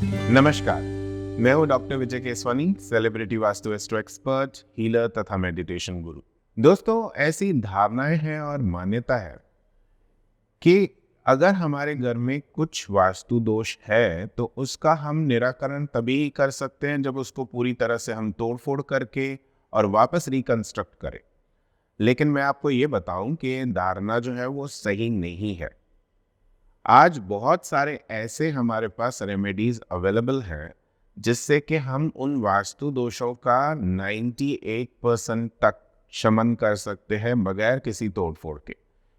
नमस्कार, मैं हूं doctor Vijay Keswani, celebrity vastu astro expert, healer तथा मेडिटेशन गुरु। दोस्तों, ऐसी धारणाएं हैं और मान्यता है कि अगर हमारे घर में कुछ वास्तु दोष है तो उसका हम निराकरण तभी कर सकते हैं जब उसको पूरी तरह से हम तोड़-फोड़ करके और वापस रिकंस्ट्रक्ट करें। लेकिन मैं आपको ये बताऊं कि ये धारणा जो है वो सही नहीं है। आज बहुत सारे ऐसे हमारे पास रेमेडीज अवेलेबल हैं जिससे कि हम उन वास्तु दोषों का 98% तक शमन कर सकते हैं बगैर किसी तोड़फोड़ के।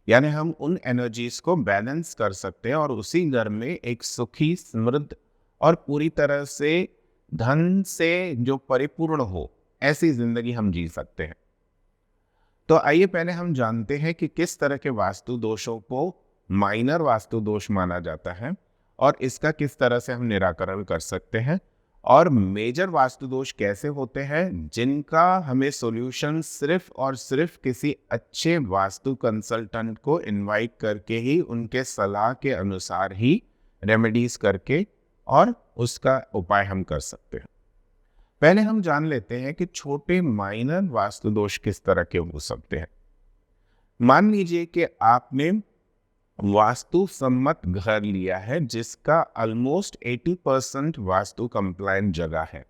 यानी हम उन एनर्जीज को बैलेंस कर सकते हैं और उसी घर में एक सुखी, समृद्ध और पूरी तरह से धन से जो परिपूर्ण हो, ऐसी जिंदगी हम जी सकते हैं। तो आइए पहले हम जानते हैं कि किस तरह के वास्तु दोषों को माइनर वास्तु दोष माना जाता है और इसका किस तरह से हम निराकरण कर सकते हैं, और मेजर वास्तु दोष कैसे होते हैं जिनका हमें सॉल्यूशन सिर्फ और सिर्फ किसी अच्छे वास्तु कंसल्टेंट को इनवाइट करके ही, उनके सलाह के अनुसार ही रेमेडीज करके और उसका उपाय हम कर सकते हैं। पहले हम जान लेते हैं कि छोटे माइनर वास्तु दोष किस तरह के हो सकते हैं। मान लीजिए कि आपने वास्तु सम्मत घर लिया है जिसका ऑलमोस्ट 80% वास्तु कंप्लायंट जगह है।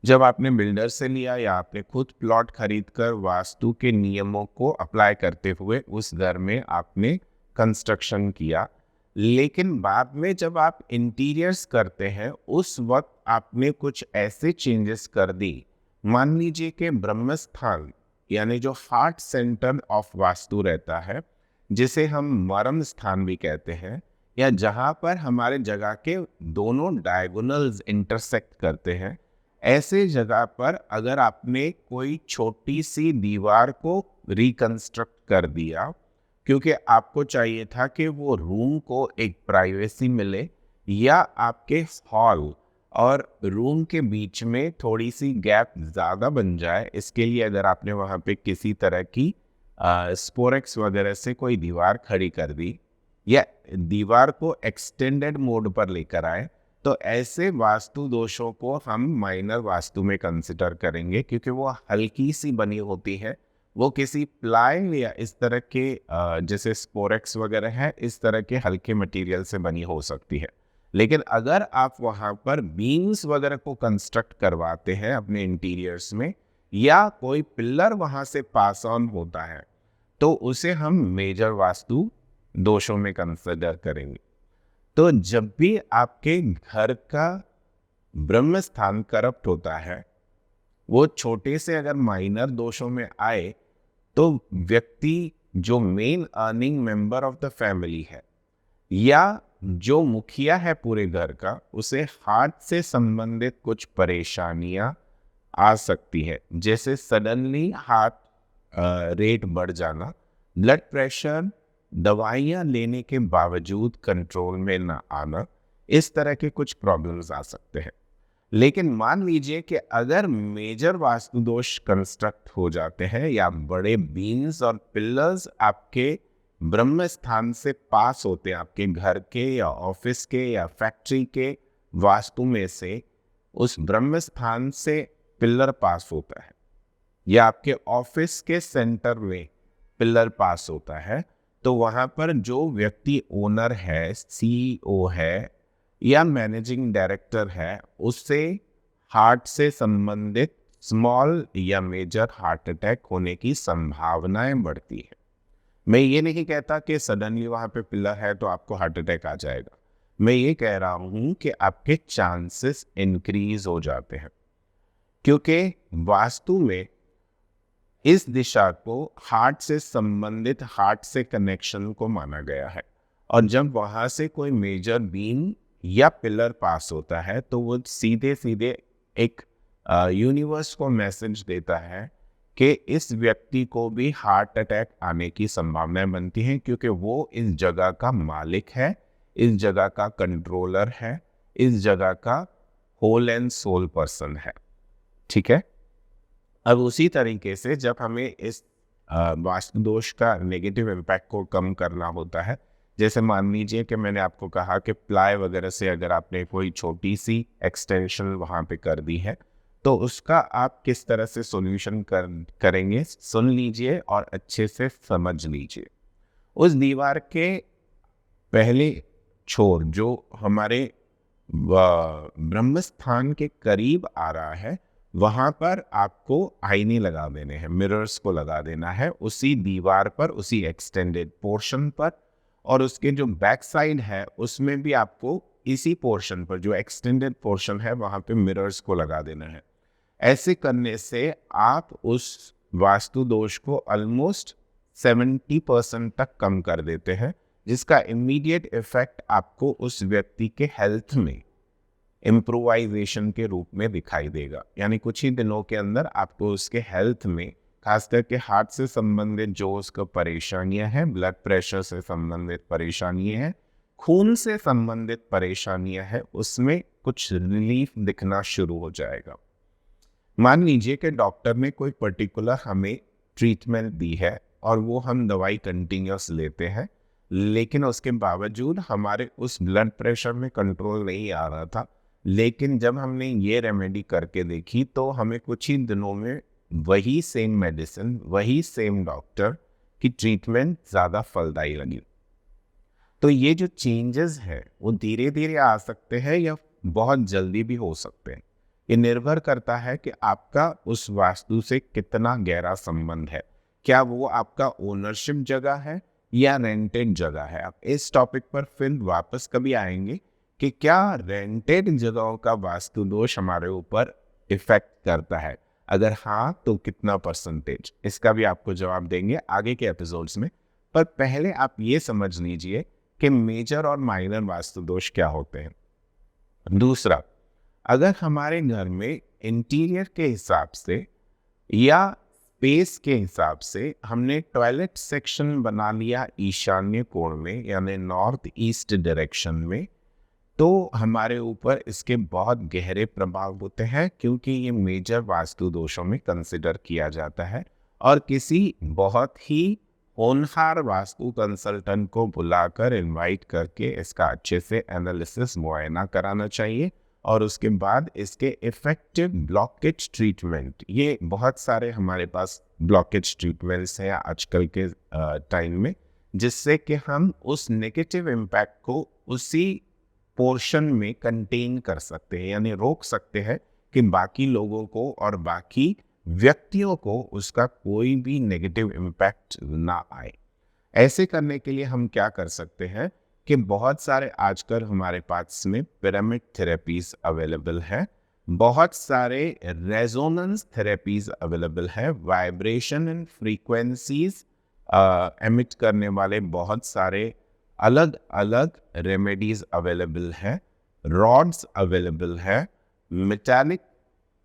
जब आपने बिल्डर से लिया या आपने खुद प्लॉट खरीदकर वास्तु के नियमों को अप्लाई करते हुए उस घर में आपने कंस्ट्रक्शन किया, लेकिन बाद में जब आप इंटीरियर्स करते हैं उस वक्त आपने कुछ ऐसे चेंजेस कर दी। मान लीजिए कि ब्रह्म स्थान यानी जो हार्ट सेंटर ऑफ वास्तु रहता है, जिसे हम मर्म स्थान भी कहते हैं, या जहां पर हमारे जगह के दोनों डायगोनल्स इंटरसेक्ट करते हैं, ऐसे जगह पर अगर आपने कोई छोटी सी दीवार को रिकंस्ट्रक्ट कर दिया क्योंकि आपको चाहिए था कि वो रूम को एक प्राइवेसी मिले, या आपके हॉल और रूम के बीच में थोड़ी सी गैप ज़्यादा बन जाए, इसके लिए अगर आपने वहाँ पे किसी तरह की स्पोरेक्स वगैरह से कोई दीवार खड़ी कर दी या दीवार को एक्सटेंडेड मोड पर लेकर आए, तो ऐसे वास्तु दोषों को हम माइनर वास्तु में कंसिडर करेंगे क्योंकि वो हल्की सी बनी होती है। वो किसी प्लाई या इस तरह के जैसे स्पोरेक्स वगैरह है, इस तरह के हल्के मटेरियल से बनी हो सकती है। लेकिन अगर आप वहाँ पर बीम्स वगैरह को कंस्ट्रक्ट करवाते हैं अपने इंटीरियर्स में, या कोई पिलर वहाँ से पास ऑन होता है, तो उसे हम मेजर वास्तु दोषों में कंसिडर करेंगे। तो जब भी आपके घर का ब्रह्म स्थान करप्ट होता है, वो छोटे से अगर माइनर दोषों में आए, तो व्यक्ति जो main earning member of the family है या जो मुखिया है पूरे घर का, उसे हार्ट से संबंधित कुछ परेशानियां आ सकती है, जैसे सडनली हार्ट रेट बढ़ जाना, ब्लड प्रेशर दवाइयां लेने के बावजूद कंट्रोल में ना आना, इस तरह के कुछ प्रॉब्लम्स आ सकते हैं। लेकिन मान लीजिए कि अगर मेजर वास्तु दोष कंस्ट्रक्ट हो जाते हैं या बड़े बीम्स और पिलर्स आपके ब्रह्म स्थान से पास होते हैं, आपके घर के या ऑफिस के या फैक्ट्री के वास्तु में से उस ब्रह्म स्थान से पिलर पास होता है, या आपके ऑफिस के सेंटर में पिलर पास होता है, तो वहां पर जो व्यक्ति ओनर है, सीईओ है या मैनेजिंग डायरेक्टर है, उससे हार्ट से संबंधित स्मॉल या मेजर हार्ट अटैक होने की संभावनाएं बढ़ती है। मैं ये नहीं कहता कि सडनली वहां पे पिलर है तो आपको हार्ट अटैक आ जाएगा। मैं ये कह रहा हूं कि आपके चांसेस इंक्रीज हो जाते हैं, क्योंकि वास्तु में इस दिशा को हार्ट से संबंधित, हार्ट से कनेक्शन को माना गया है। और जब वहां से कोई मेजर बीम या पिलर पास होता है तो वो सीधे सीधे एक यूनिवर्स को मैसेज देता है कि इस व्यक्ति को भी हार्ट अटैक आने की संभावनाएं बनती हैं, क्योंकि वो इस जगह का मालिक है, इस जगह का कंट्रोलर है, इस जगह का होल एंड सोल पर्सन है। ठीक है। अब उसी तरीके से जब हमें इस वास्तु दोष का नेगेटिव इम्पैक्ट को कम करना होता है, जैसे मान लीजिए कि मैंने आपको कहा कि प्लाई वगैरह से अगर आपने कोई छोटी सी एक्सटेंशन वहाँ पे कर दी है, तो उसका आप किस तरह से सॉल्यूशन करेंगे, सुन लीजिए और अच्छे से समझ लीजिए। उस दीवार के पहले छोर जो हमारे ब्रह्म स्थान के करीब आ रहा है, वहां पर आपको आईने लगा देने हैं, मिरर्स को लगा देना है उसी दीवार पर, उसी एक्सटेंडेड पोर्शन पर। और उसके जो बैक साइड है उसमें भी आपको इसी पोर्शन पर, जो एक्सटेंडेड पोर्शन है, वहां पे मिरर्स को लगा देना है। ऐसे करने से आप उस वास्तु दोष को ऑलमोस्ट 70% तक कम कर देते हैं, जिसका इमीडिएट इफेक्ट आपको उस व्यक्ति के हेल्थ में इम्प्रोवाइजेशन के रूप में दिखाई देगा। यानी कुछ ही दिनों के अंदर आपको उसके हेल्थ में, खास करके हार्ट से संबंधित जो उसका परेशानियां हैं, ब्लड प्रेशर से संबंधित परेशानियां हैं, खून से संबंधित परेशानियां हैं, उसमें कुछ रिलीफ दिखना शुरू हो जाएगा। मान लीजिए कि डॉक्टर ने कोई पर्टिकुलर हमें ट्रीटमेंट दी है और वो हम दवाई कंटिन्यूस लेते हैं, लेकिन उसके बावजूद हमारे उस ब्लड प्रेशर में कंट्रोल नहीं आ रहा था। लेकिन जब हमने ये रेमेडी करके देखी तो हमें कुछ ही दिनों में वही सेम मेडिसिन, वही सेम डॉक्टर की ट्रीटमेंट ज़्यादा फलदायी लगी। तो ये जो चेंजेस है वो धीरे धीरे आ सकते हैं या बहुत जल्दी भी हो सकते हैं। ये निर्भर करता है कि आपका उस वास्तु से कितना गहरा संबंध है। क्या वो आपका ओनरशिप जगह है या रेंटेड जगह है। आप इस टॉपिक पर फिर वापस कभी आएंगे कि क्या रेंटेड जगहों का वास्तु दोष हमारे ऊपर इफेक्ट करता है, अगर हाँ तो कितना परसेंटेज, इसका भी आपको जवाब देंगे आगे के एपिसोड्स में। पर पहले आप ये समझ लीजिए कि मेजर और माइनर वास्तु दोष क्या होते हैं। दूसरा, अगर हमारे घर में इंटीरियर के हिसाब से या स्पेस के हिसाब से हमने टॉयलेट सेक्शन बना लिया ईशान्य कोण में, यानी नॉर्थ ईस्ट डायरेक्शन में, तो हमारे ऊपर इसके बहुत गहरे प्रभाव होते हैं, क्योंकि ये मेजर वास्तु दोषों में कंसिडर किया जाता है। और किसी बहुत ही होनहार वास्तु कंसल्टेंट को बुलाकर इनवाइट करके इसका अच्छे से एनालिसिस मुआयना कराना चाहिए। और उसके बाद इसके इफेक्टिव ब्लॉकेज ट्रीटमेंट, ये बहुत सारे हमारे पास ब्लॉकेज ट्रीटमेंट्स हैं आजकल के टाइम में, जिससे कि हम उस नेगेटिव इम्पैक्ट को उसी पोर्शन में कंटेन कर सकते हैं, यानी रोक सकते हैं कि बाकी लोगों को और बाकी व्यक्तियों को उसका कोई भी नेगेटिव इम्पैक्ट ना आए। ऐसे करने के लिए हम क्या कर सकते हैं कि बहुत सारे आजकल हमारे पास में पिरामिड थेरेपीज अवेलेबल है, बहुत सारे रेजोनेंस थेरेपीज अवेलेबल है, वाइब्रेशन एंड फ्रीक्वेंसीज एमिट करने वाले बहुत सारे अलग अलग रेमेडीज अवेलेबल है, रॉड्स अवेलेबल है, मेटालिक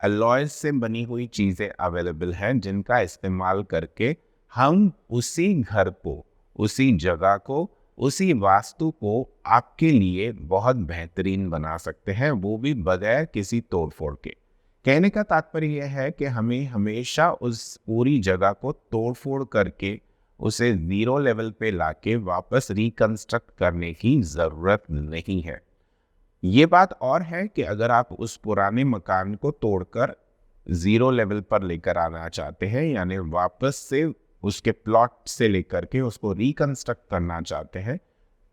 अलॉयज से बनी हुई चीज़ें अवेलेबल हैं, जिनका इस्तेमाल करके हम उसी घर को, उसी जगह को, उसी वास्तु को आपके लिए बहुत बेहतरीन बना सकते हैं, वो भी बगैर किसी तोड़फोड़ के। कहने का तात्पर्य यह है कि हमें हमेशा उस पूरी जगह को तोड़फोड़ करके उसे जीरो लेवल पे लाके वापस रिकंस्ट्रक्ट करने की ज़रूरत नहीं है। ये बात और है कि अगर आप उस पुराने मकान को तोड़कर जीरो लेवल पर लेकर आना चाहते हैं, यानी वापस से उसके प्लॉट से लेकर के उसको रिकंस्ट्रक्ट करना चाहते हैं,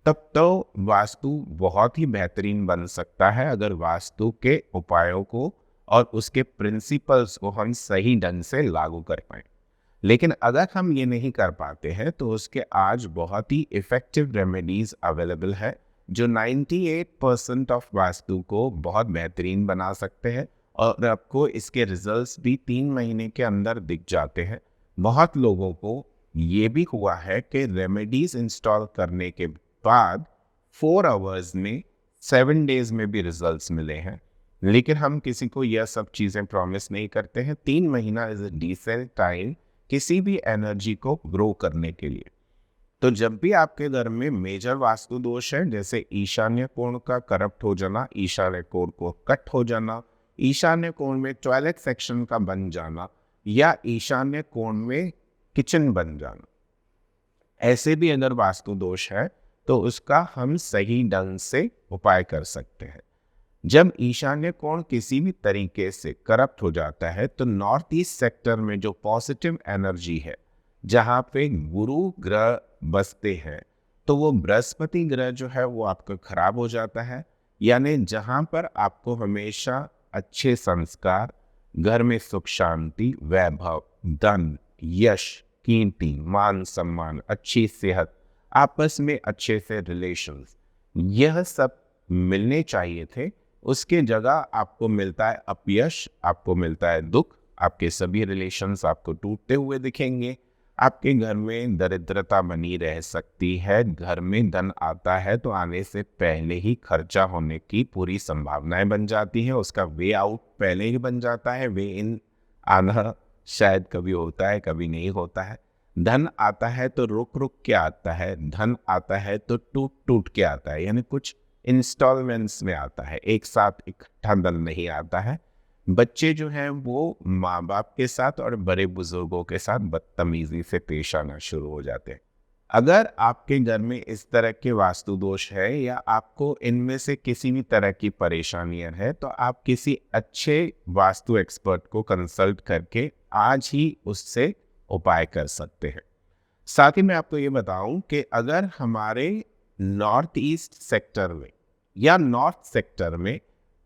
तब तो वास्तु बहुत ही बेहतरीन बन सकता है, अगर वास्तु के उपायों को और उसके प्रिंसिपल्स को हम सही ढंग से लागू कर पाएं। लेकिन अगर हम ये नहीं कर पाते हैं तो उसके आज बहुत ही इफ़ेक्टिव रेमेडीज अवेलेबल है, जो 98% ऑफ वास्तु को बहुत बेहतरीन बना सकते हैं और आपको इसके रिजल्ट्स भी 3 महीने के अंदर दिख जाते हैं। बहुत लोगों को ये भी हुआ है कि रेमेडीज इंस्टॉल करने के बाद 4 आवर्स में, 7 डेज में भी रिजल्ट्स मिले हैं। लेकिन हम किसी को यह सब चीज़ें प्रॉमिस नहीं करते हैं। 3 महीना इज अ डिसेंट टाइम किसी भी एनर्जी को ग्रो करने के लिए। तो जब भी आपके घर में मेजर वास्तु दोष है, जैसे ईशान्य कोण का करप्ट हो जाना, ईशान्य कोण को कट हो जाना, ईशान्य कोण में टॉयलेट सेक्शन का बन जाना, या ईशान्य कोण में किचन बन जाना, ऐसे भी अगर वास्तु दोष है तो उसका हम सही ढंग से उपाय कर सकते हैं। जब ईशान्य कोण किसी भी तरीके से करप्ट हो जाता है तो नॉर्थ ईस्ट सेक्टर में जो पॉजिटिव एनर्जी है, जहाँ पे गुरु ग्रह बसते हैं, तो वो बृहस्पति ग्रह जो है वो आपका खराब हो जाता है। यानी जहाँ पर आपको हमेशा अच्छे संस्कार, घर में सुख शांति, वैभव, धन, यश, कीर्ति, मान सम्मान, अच्छी सेहत, आपस में अच्छे से रिलेशंस, यह सब मिलने चाहिए थे, उसके जगह आपको मिलता है अपयश, आपको मिलता है दुख, आपके सभी रिलेशंस आपको टूटते हुए दिखेंगे, आपके घर में दरिद्रता बनी रह सकती है, घर में धन आता है तो आने से पहले ही खर्चा होने की पूरी संभावनाएं बन जाती है, उसका वे आउट पहले ही बन जाता है, वे इन आना शायद कभी होता है कभी नहीं होता है। धन आता है तो रुक रुक के आता है, धन आता है तो टूट टूट के आता है, यानी कुछ इंस्टॉलमेंट्स में आता है, एक साथ इकट्ठा धन नहीं आता है। बच्चे जो हैं वो माँ बाप के साथ और बड़े बुजुर्गों के साथ बदतमीजी से पेश आना शुरू हो जाते हैं। अगर आपके घर में इस तरह के वास्तु दोष है या आपको इनमें से किसी भी तरह की परेशानियां है तो आप किसी अच्छे वास्तु एक्सपर्ट को कंसल्ट करके आज ही उससे उपाय कर सकते हैं। साथ ही मैं आपको ये बताऊं कि अगर हमारे नॉर्थ ईस्ट सेक्टर में या नॉर्थ सेक्टर में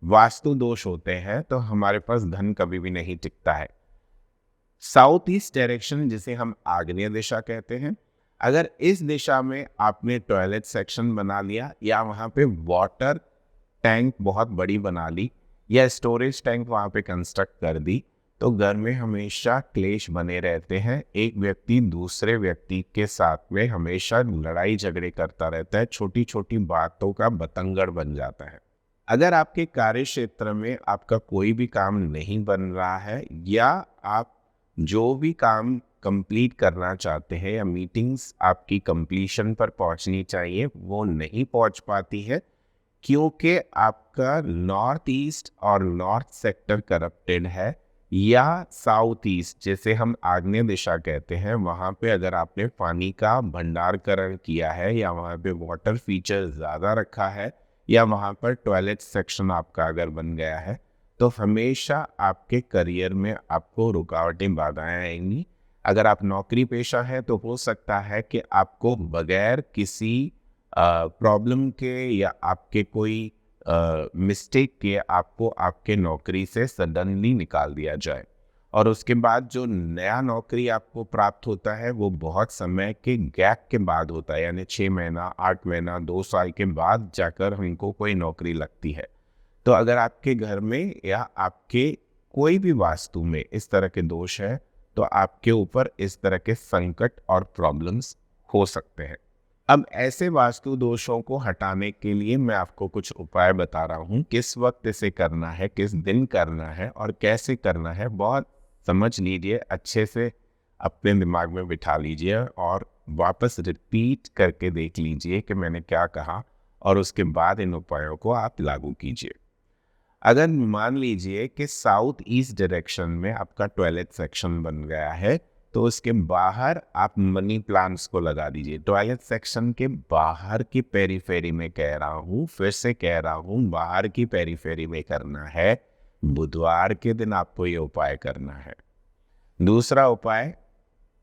वास्तु दोष होते हैं तो हमारे पास धन कभी भी नहीं टिकता है। साउथ ईस्ट डायरेक्शन, जिसे हम आग्नेय दिशा कहते हैं, अगर इस दिशा में आपने टॉयलेट सेक्शन बना लिया या वहां पे वाटर टैंक बहुत बड़ी बना ली या स्टोरेज टैंक वहां पे कंस्ट्रक्ट कर दी, तो घर में हमेशा क्लेश बने रहते हैं। एक व्यक्ति दूसरे व्यक्ति के साथ में हमेशा लड़ाई झगड़े करता रहता है, छोटी छोटी बातों का बतंगड़ बन जाता है। अगर आपके कार्य क्षेत्र में आपका कोई भी काम नहीं बन रहा है या आप जो भी काम कंप्लीट करना चाहते हैं या मीटिंग्स आपकी कंप्लीशन पर पहुंचनी चाहिए वो नहीं पहुंच पाती है, क्योंकि आपका नॉर्थ ईस्ट और नॉर्थ सेक्टर करप्टेड है, या साउथ ईस्ट जैसे हम आग्नेय दिशा कहते हैं, वहाँ पे अगर आपने पानी का भंडारकरण किया है या वहाँ पे वाटर फीचर ज़्यादा रखा है या वहाँ पर टॉयलेट सेक्शन आपका अगर बन गया है, तो हमेशा आपके करियर में आपको रुकावटें बाधाएं आएंगी। अगर आप नौकरी पेशा है तो हो सकता है कि आपको बगैर किसी प्रॉब्लम के या आपके कोई मिस्टेक के आपको आपके नौकरी से सडनली निकाल दिया जाए, और उसके बाद जो नया नौकरी आपको प्राप्त होता है वो बहुत समय के गैप के बाद होता है, यानी 6 महीना, 8 महीना, 2 साल के बाद जाकर हमको कोई नौकरी लगती है। तो अगर आपके घर में या आपके कोई भी वास्तु में इस तरह के दोष है तो आपके ऊपर इस तरह के संकट और प्रॉब्लम्स हो सकते हैं। अब ऐसे वास्तु दोषों को हटाने के लिए मैं आपको कुछ उपाय बता रहा हूँ, किस वक्त इसे करना है, किस दिन करना है और कैसे करना है। बहुत समझ लीजिए, अच्छे से अपने दिमाग में बिठा लीजिए और वापस रिपीट करके देख लीजिए कि मैंने क्या कहा, और उसके बाद इन उपायों को आप लागू कीजिए। अगर मान लीजिए कि साउथ ईस्ट डायरेक्शन में आपका टॉयलेट सेक्शन बन गया है तो उसके बाहर आप मनी प्लांट्स को लगा दीजिए। टॉयलेट सेक्शन के बाहर की पेरीफेरी में कह रहा हूँ, फिर से कह रहा हूँ, बाहर की पेरीफेरी में करना है। बुधवार के दिन आपको ये उपाय करना है। दूसरा उपाय,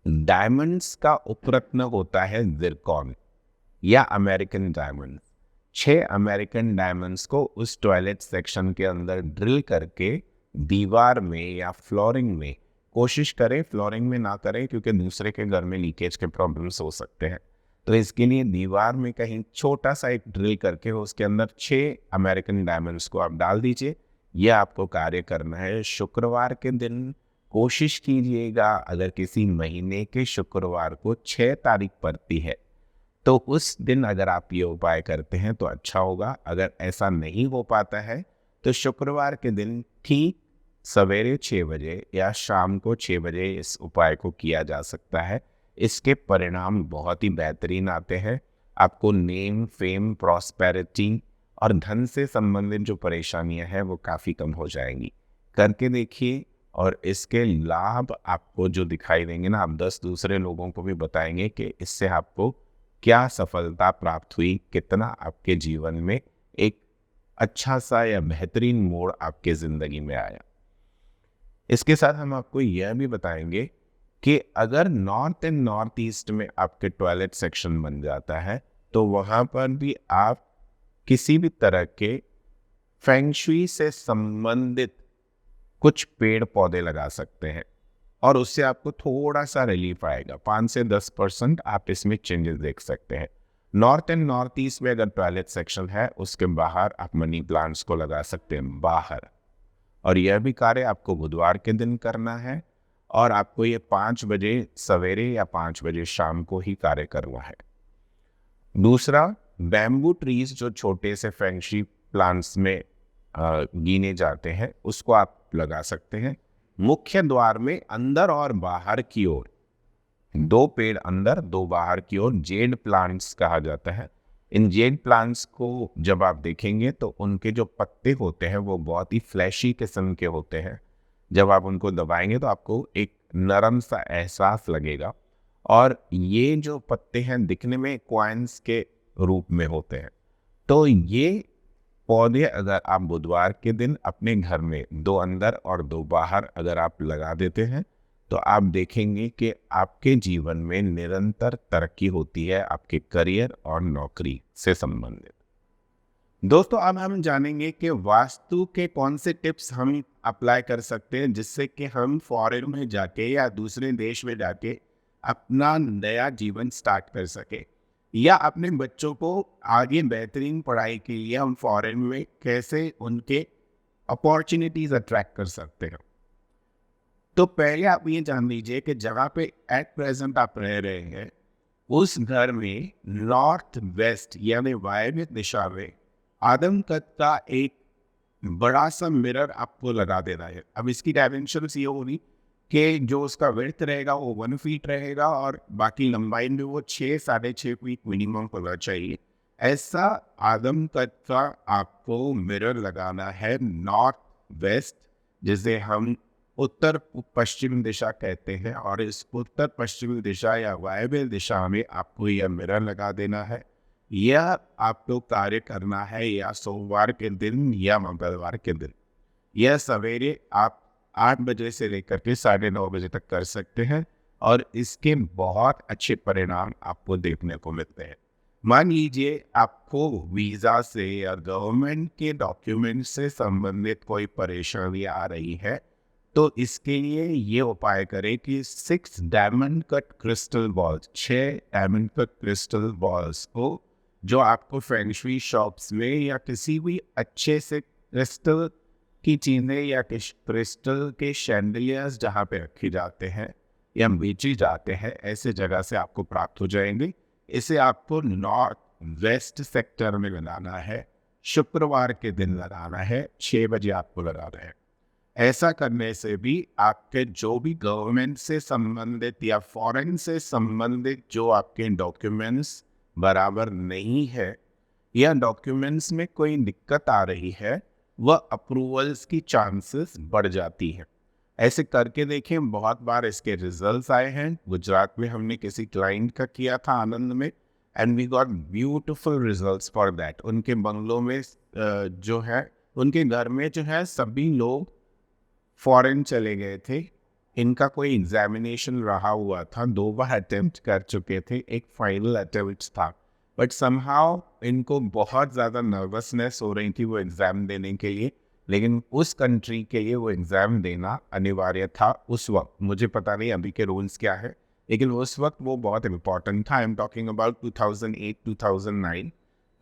डायमंड्स का उपरत्न होता है जिरकॉन या अमेरिकन डायमंड। 6 अमेरिकन डायमंड्स को उस टॉयलेट सेक्शन के अंदर ड्रिल करके दीवार में या फ्लोरिंग में, कोशिश करें फ्लोरिंग में ना करें क्योंकि दूसरे के घर में लीकेज के प्रॉब्लम्स हो सकते हैं, तो इसके लिए दीवार में कहीं छोटा सा एक ड्रिल करके उसके अंदर 6 अमेरिकन डायमंड्स को आप डाल दीजिए। यह आपको कार्य करना है। शुक्रवार के दिन कोशिश कीजिएगा, अगर किसी महीने के शुक्रवार को 6 तारीख पड़ती है तो उस दिन अगर आप ये उपाय करते हैं तो अच्छा होगा। अगर ऐसा नहीं हो पाता है तो शुक्रवार के दिन ठीक सवेरे 6 बजे या शाम को 6 बजे इस उपाय को किया जा सकता है। इसके परिणाम बहुत ही बेहतरीन आते हैं। आपको नेम, फेम, प्रॉस्पेरिटी और धन से संबंधित जो परेशानियां हैं वो काफ़ी कम हो जाएंगी। करके देखिए और इसके लाभ आपको जो दिखाई देंगे ना, आप 10 दूसरे लोगों को भी बताएंगे कि इससे आपको क्या सफलता प्राप्त हुई, कितना आपके जीवन में एक अच्छा सा या बेहतरीन मोड़ आपके जिंदगी में आया। इसके साथ हम आपको यह भी बताएंगे कि अगर नॉर्थ एंड नॉर्थ ईस्ट में आपके टॉयलेट सेक्शन बन जाता है तो वहां पर भी आप किसी भी तरह के फेंग शुई से संबंधित कुछ पेड़ पौधे लगा सकते हैं और उससे आपको थोड़ा सा रिलीफ आएगा। 5 से 10% आप इसमें चेंजेस देख सकते हैं। नॉर्थ एंड नॉर्थ ईस्ट में अगर टॉयलेट सेक्शन है उसके बाहर आप मनी प्लांट्स को लगा सकते हैं बाहर, और यह भी कार्य आपको बुधवार के दिन करना है और आपको ये 5 बजे सवेरे या 5 बजे शाम को ही कार्य करना है। दूसरा, बैम्बू ट्रीज जो छोटे से फेंग शुई प्लांट्स में गिने जाते हैं उसको आप लगा सकते हैं। मुख्य द्वार में अंदर और बाहर की ओर 2 पेड़ अंदर 2 बाहर की ओर जेड प्लांट्स कहा जाता है। इन जेड प्लांट्स को जब आप देखेंगे तो उनके जो पत्ते होते हैं वो बहुत ही फ्लैशी किस्म के होते हैं। जब आप उनको दबाएंगे तो आपको एक नरम सा एहसास लगेगा और ये जो पत्ते हैं दिखने में कॉइन्स के रूप में होते हैं। तो ये पौधे अगर आप बुधवार के दिन अपने घर में 2 अंदर और 2 बाहर अगर आप लगा देते हैं तो आप देखेंगे कि आपके जीवन में निरंतर तरक्की होती है आपके करियर और नौकरी से संबंधित। दोस्तों, अब हम जानेंगे कि वास्तु के कौन से टिप्स हम अप्लाई कर सकते हैं जिससे कि हम फॉरेन में जाके या दूसरे देश में जाके अपना नया जीवन स्टार्ट कर सके, या अपने बच्चों को आगे बेहतरीन पढ़ाई के लिए हम फॉरेन में कैसे उनके अपॉर्चुनिटीज अट्रैक्ट कर सकते हैं। तो पहले आप ये जान लीजिए कि जगह पे एट प्रेजेंट आप रह रहे हैं उस घर में नॉर्थ वेस्ट यानी वायव्य दिशा में आदम कद का एक बड़ा सा मिरर आपको लगा देना है। अब इसकी डायमेंशंस ये होगी कि जो उसका विड्थ रहेगा वो 1 फीट रहेगा और बाकी लंबाई में वो 6-6.5 फीट मिनिमम होना चाहिए। ऐसा आदम कद का आपको मिरर लगाना है नॉर्थ वेस्ट, जिसे हम उत्तर पश्चिम दिशा कहते हैं, और इस उत्तर पश्चिम दिशा या वायव्य दिशा में आपको यह मिरर लगा देना है। यह आपको कार्य करना है या सोमवार के दिन या मंगलवार के दिन। यह सवेरे आप 8 बजे से लेकर के 9:30 बजे तक कर सकते हैं और इसके बहुत अच्छे परिणाम आपको देखने को मिलते हैं। मान लीजिए आपको वीज़ा से या गवर्नमेंट के डॉक्यूमेंट से संबंधित कोई परेशानी आ रही है तो इसके लिए ये उपाय करें कि 6 diamond cut crystal balls, 6 diamond cut crystal balls को जो आपको फेंग शुई शॉप्स में या किसी भी अच्छे से क्रिस्टल की चीजें या क्रिस्टल के शैंडलियर्स जहाँ पे रखे जाते हैं या बेचे जाते हैं ऐसे जगह से आपको प्राप्त हो जाएंगे। इसे आपको नॉर्थ वेस्ट सेक्टर में लगाना है, शुक्रवार के दिन लगाना है, 6 बजे आपको लगाना है। ऐसा करने से भी आपके जो भी गवर्नमेंट से संबंधित या फॉरेन से संबंधित जो आपके डॉक्यूमेंट्स बराबर नहीं है या डॉक्यूमेंट्स में कोई दिक्कत आ रही है वह अप्रूवल्स की चांसेस बढ़ जाती है। ऐसे करके देखें, बहुत बार इसके रिजल्ट्स आए हैं। गुजरात में हमने किसी क्लाइंट का किया था आनंद में, and we got beautiful results for that. उनके बंगलों में जो है, उनके घर में जो है, सभी लोग फॉरेन चले गए थे। इनका कोई एग्जामिनेशन रहा हुआ था, 2 बार अटेम्प्ट कर चुके थे, एक फाइनल अटेम्प्ट था, बट समहाउ इनको बहुत ज़्यादा नर्वसनेस हो रही थी वो एग्ज़ाम देने के लिए, लेकिन उस कंट्री के लिए वो एग्ज़ाम देना अनिवार्य था उस वक्त। मुझे पता नहीं अभी के रूल्स क्या है, लेकिन उस वक्त वो बहुत इम्पॉर्टेंट था। I am talking about 2008-2009।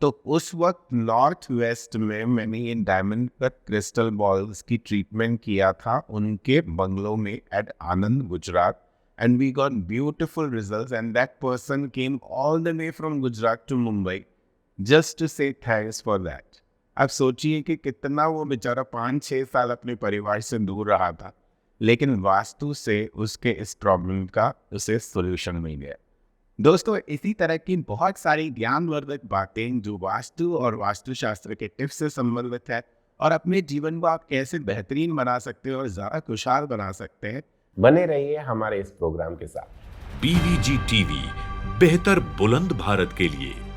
तो उस वक्त नॉर्थ वेस्ट में मैंने ये डायमंड कट क्रिस्टल बॉल्स की ट्रीटमेंट किया था उनके बंगलों में at Anand Gujarat, and we got beautiful results, and that person came all the way from Gujarat to Mumbai just to say thanks for that. अब सोचिए कि कितना वो बेचारा 5-6 साल अपने परिवार से दूर रहा था, लेकिन वास्तु से उसके इस प्रॉब्लम का उसे सोल्यूशन मिल गया। दोस्तों, इसी तरह की बहुत सारी ज्ञानवर्धक बातें जो वास्तु और वास्तुशास्त्र के टिप्स से संबंधित है और अपने जीवन को आप कैसे बेहतरीन बना सकते हैं और ज़्यादा खुशहाल बना सकते हैं, बने रहिए हमारे इस प्रोग्राम के साथ। BVG TV, बेहतर बुलंद भारत के लिए।